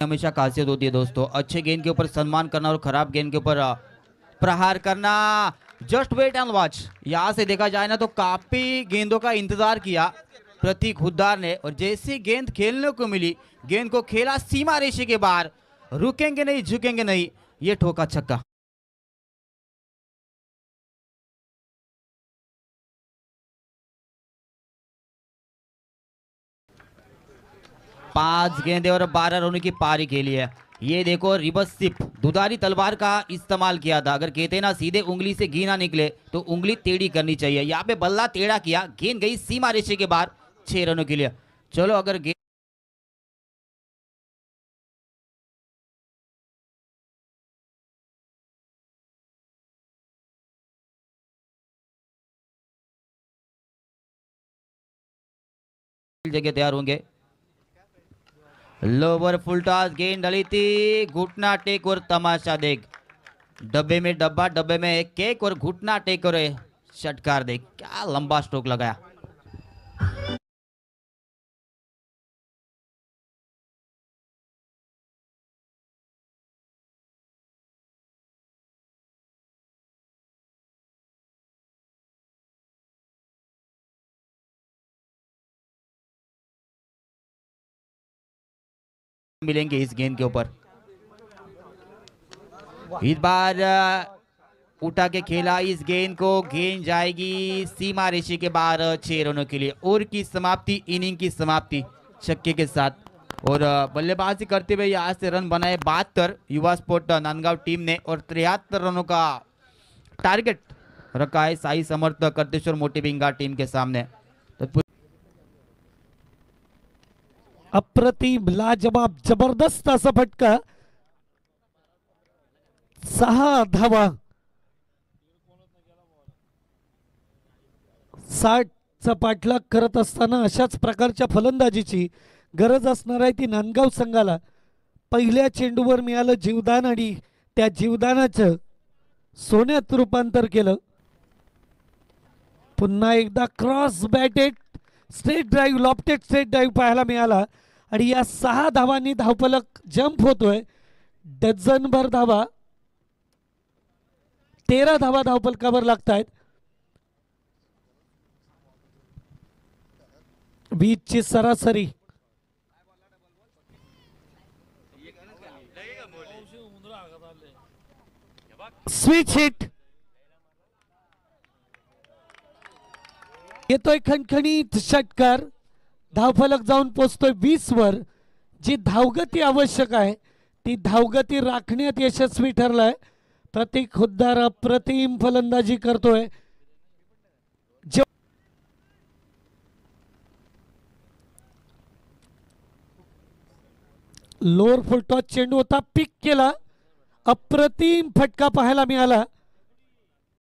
हमेशा खासियत होती है दोस्तों, अच्छे गेंद के ऊपर सम्मान करना और खराब गेंद के ऊपर प्रहार करना। Just wait and watch. यहाँ से देखा जाए ना तो काफी गेंदों का इंतजार किया प्रतीक हुड्डार ने, और जैसी गेंद खेलने को मिली गेंद को खेला सीमा रेशे के बाहर। रुकेंगे नहीं, झुकेंगे नहीं, ये ठोका छक्का। पांच गेंदे और 12 रनों की पारी खेली है। ये देखो रिवर्स सिप दुधारी तलवार का इस्तेमाल किया था। अगर कहते ना सीधे उंगली से घी ना निकले तो उंगली टेढ़ी करनी चाहिए। यहाँ पे बल्ला टेढ़ा किया, गेंद गई सीमा रेशे के बाहर 6 रनों के लिए। चलो अगर गेंद जगह तैयार होंगे। लोवर फुल टॉस, गेंद डली थी, घुटना टेक और तमाशा देख। डब्बे में डब्बा, डब्बे में एक केक और घुटना टेक और षटकार देख। क्या लंबा स्ट्रोक लगाया। मिलेंगे इस गेंद के ऊपर। इस बार उठा के खेला इस गेंद को, गेंद जाएगी सीमा रेशे के बाहर 6 रनों के लिए। ओवर की समाप्ति, इनिंग की समाप्ति छक्के के साथ। और बल्लेबाजी करते हुए यहाँ से रन बनाए 72 युवा स्पोर्ट नांदगांव टीम ने, और 73 रनों का टारगेट रखा है साई समर्थ करतेश्वर मोटी बिंगा टीम के सामने। अप्रतिम, लाजवाब, जबरदस्त असा फटका। 6 धावा, 60चा पाठलाग करत असताना अशाच प्रकारच्या फलंदाजीची गरज असणार आहे ती नांदगाव संघाला। पहिल्या चेंडूवर मिळालं जीवदान आणि त्या जीवदानाचं सोन्यात रूपांतर केलं। पुन्हा एकदा cross batted straight drive, lofted straight drive पाहायला मिळाला आणि या 6 धावांनी धावफलक जंप होतोय। डझनभर धावा, 13 धावा धावफलकावर लागतायत। 20 ची सरासरी। स्विच हिट येतोय, खणखणीत षटकार। धावफलक जाऊन पोचतोय 20 वर। जी धावगती आवश्यक आहे ती धावगती राखण्यात यशस्वी ठरलाय प्रतीक हुड्डार। अप्रतिम फलंदाजी करतोय। लोअर फुल टॉस चेंडू होता, पिक केला, अप्रतिम फटका पाहायला मिळाला।